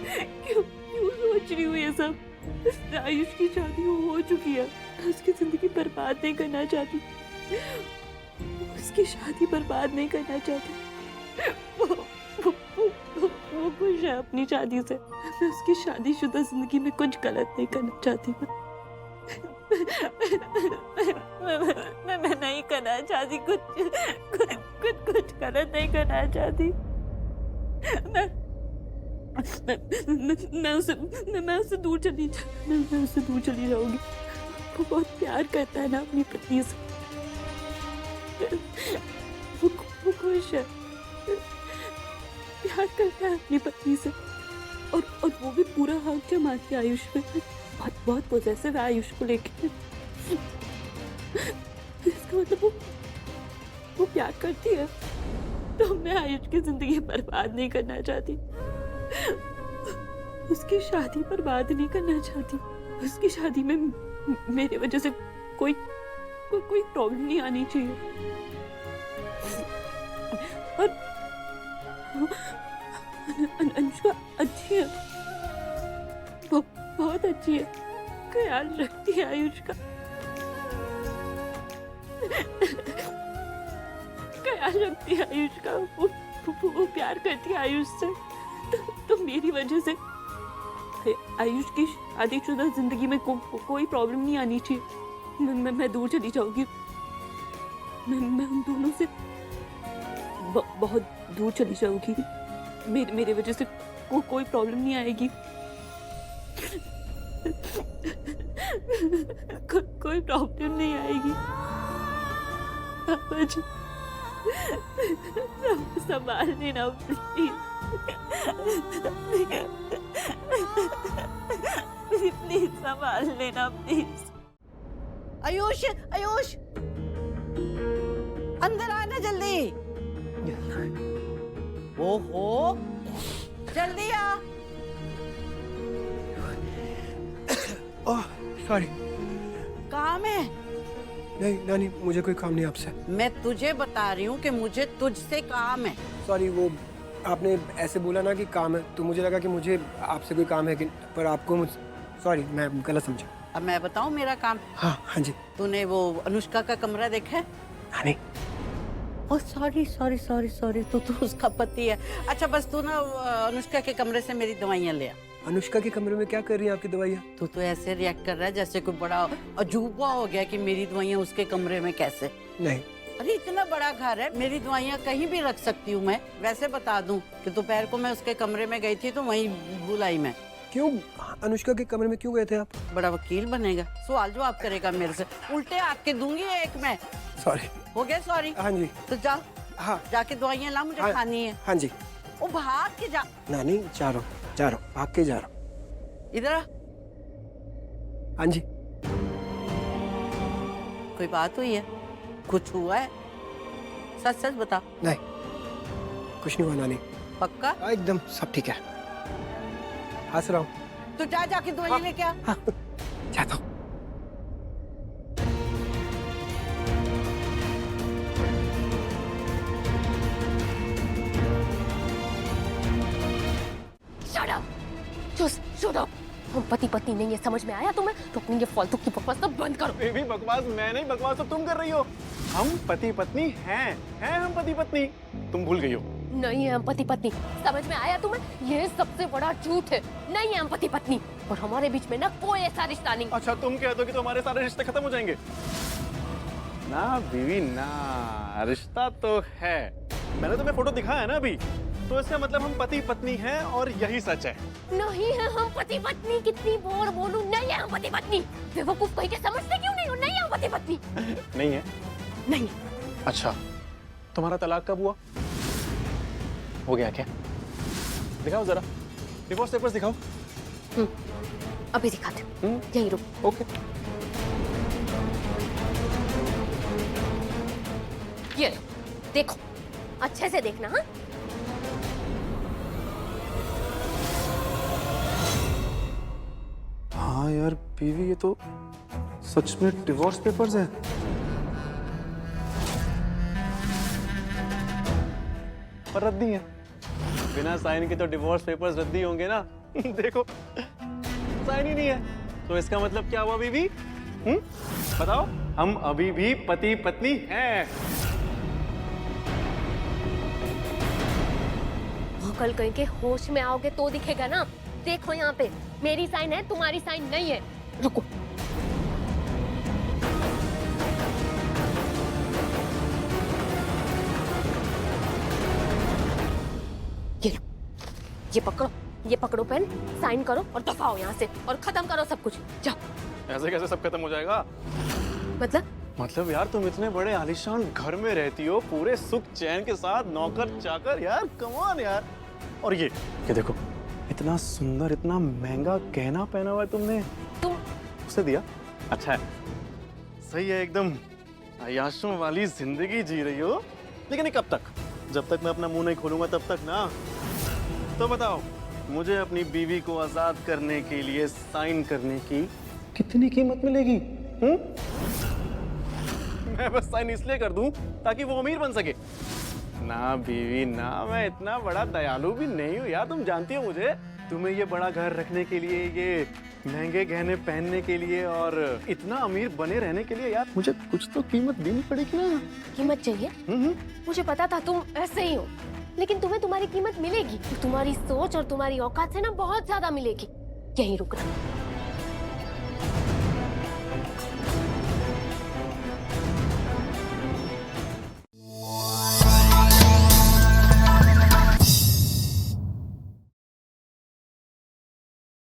क्यों क्यों सोच रही हूँ ये सब। आयुष की शादी हो चुकी है, मैं उसकी जिंदगी बर्बाद नहीं करना चाहती, उसकी शादी बर्बाद नहीं करना चाहती। वो, वो खुश है अपनी शादी से, मैं उसकी शादीशुदा जिंदगी में कुछ गलत नहीं करना चाहती। मैं नहीं करना चाहती, कुछ गलत नहीं करना चाहती। मैं मैं उससे दूर चली जाऊंगी। वो बहुत प्यार करता है ना अपनी पत्नी से, वो खुश है, प्यार करता है अपनी पत्नी से, और वो भी पूरा हक जमाती है आयुष पे। बहुत पोजेसिव है आयुष को लेके। इसका मतलब वो प्यार करती है, तो मैं आयुष की जिंदगी बर्बाद नहीं करना चाहती, उसकी शादी बर्बाद नहीं करना चाहती। उसकी शादी में मेरे वजह से कोई प्रॉब्लम नहीं आनी चाहिए। और अनुष्का अच्छी है, बहुत अच्छी है, ख्याल रखती है आयुष का, ख्याल रखती है आयुष का, वो प्यार करती है आयुष से। तो मेरी वजह से आयुष की शादीशुदा जिंदगी में कोई प्रॉब्लम नहीं आनी चाहिए। मैं दूर चली जाऊंगी, मैं उन दोनों से बहुत दूर चली जाऊंगी। मेरे वजह से कोई प्रॉब्लम नहीं आएगी। कोई प्रॉब्लम नहीं आएगी। पापा जी संभाल लेना प्लीज, प्लीज संभाल लेना प्लीज। आयुष, आयुष अंदर आना जल्दी। ओहो जल्दी आ। Oh sorry. काम है? नहीं नानी, मुझे कोई काम नहीं आपसे। मैं तुझे बता रही हूँ कि मुझे तुझसे काम है। सॉरी, वो आपने ऐसे बोला ना कि काम है, तो मुझे लगा कि मुझे आपसे कोई काम है कि, पर आपको मुझ सॉरी, मैं गलत समझा। अब मैं बताऊँ मेरा काम? हाँ जी। तूने वो अनुष्का का कमरा देखा है? नानी oh sorry sorry sorry sorry, तू तो उसका पति है। अच्छा बस तू ना अनुष्का के कमरे से मेरी दवाइयाँ ले आ। अनुष्का के कमरे में क्या कर रही है आपकी दवाइयाँ? तू तो ऐसे रिएक्ट कर रहा है जैसे कोई बड़ा अजूबा हो गया कि मेरी दवाइयाँ उसके कमरे में कैसे। नहीं। अरे इतना बड़ा घर है, मेरी दवाइयाँ कहीं भी रख सकती हूँ मैं। वैसे बता दूं कि दोपहर को मैं उसके कमरे में गई थी तो वहीं बुलाई मैं। क्यों? अनुष्का के कमरे में क्यों गए थे आप? बड़ा वकील बनेगा, सवाल जवाब करेगा मेरे से, उल्टे हाथ के दूंगी एक मैं। सॉरी। हो गया सॉरी? हाँ जी। तो जा, हाँ जाके दवाइयाँ ला, मुझे खानी है। हाँ जी। वो भाग के जा। नानी जा रहा हूँ, भाग के जा रहा हूँ। इधर आ। हाँ जी। कोई बात हुई है? कुछ हुआ है? सच सच बता। नहीं कुछ नहीं हुआ नानी। पक्का? एकदम सब ठीक है, हंस रहा हूँ। तो जा, जाके दवाइयाँ लेके आ। हाँ, जाता हूँ। Shut up. हम पति पत्नी नहीं है, समझ में आया तुम्हें? तो अपनी ये फालतू की बकवास सब बंद करो। बेबी बकवास मैं नहीं, बकवास तो तुम कर रही हो। हम पति पत्नी हैं हम पति पत्नी, तुम भूल गई हो। नहीं है हम पति पत्नी, समझ में आया तुम्हें? ये सबसे बड़ा झूठ है, नहीं है हम पति पत्नी, और हमारे बीच में ना कोई ऐसा रिश्ता नहीं। अच्छा तुम कह दो कि तो हमारे सारे रिश्ते खत्म हो जाएंगे? ना बीवी ना, रिश्ता तो है। मैंने तुम्हें फोटो दिखाया है ना अभी, तो इसका मतलब हम पति पत्नी हैं और यही सच है। नहीं है हम पति पत्नी, कितनी बार बोलूं नहीं है हम पति पत्नी। बेवकूफ कहीं के समझते क्यों नहीं हो? नहीं है हम पति पत्नी। नहीं है? नहीं। अच्छा तुम्हारा तलाक कब हुआ? हो गया क्या? दिखाओ जरा डिवोर्स पेपर्स दिखाओ। अभी दिखाते, यहीं रुक। ओके। ये लो, देखो अच्छे से देखना। हाँ हाँ यार बीवी, ये तो सच में डिवोर्स पेपर्स हैं। पर रद्दी है, बिना साइन के तो डिवोर्स पेपर्स रद्दी होंगे ना। देखो साइन ही नहीं है, तो इसका मतलब क्या हुआ बीवी? बताओ, हम अभी भी पति पत्नी हैं। कल कहीं के होश में आओगे तो दिखेगा ना। देखो यहाँ पे मेरी साइन है, तुम्हारी साइन नहीं है। रुको, ये लो, ये पकड़ो पेन, साइन करो और दफाओ यहाँ से और खत्म करो सब कुछ। जाओ। ऐसे कैसे सब खत्म हो जाएगा? मतलब यार, तुम इतने बड़े आलीशान घर में रहती हो, पूरे सुख चैन के साथ, नौकर चाकर, यार कम ऑन यार। और ये देखो, इतना सुंदर, इतना महंगा गहना पहना हुआ है तुमने, तुम उसे दिया? अच्छा है, सही है, एकदम अय्याशों वाली जिंदगी जी रही हो। लेकिन ये कब तक? जब तक मैं अपना मुंह नहीं खोलूंगा तब तक ना। तो बताओ, मुझे अपनी बीवी को आजाद करने के लिए साइन करने की कितनी कीमत मिलेगी? मैं बस साइन इसलिए कर दूं ताकि वो अमीर बन सके। ना बीवी ना, मैं इतना बड़ा दयालु भी नहीं हूँ यार, तुम जानती हो मुझे। तुम्हें ये बड़ा घर रखने के लिए, ये महंगे गहने पहनने के लिए और इतना अमीर बने रहने के लिए यार मुझे कुछ तो कीमत देनी पड़ेगी ना। कीमत चाहिए? मुझे पता था तुम ऐसे ही हो, लेकिन तुम्हें तुम्हारी कीमत मिलेगी। तुम्हारी सोच और तुम्हारी औकात से ना बहुत ज्यादा मिलेगी। यहीं रुकना।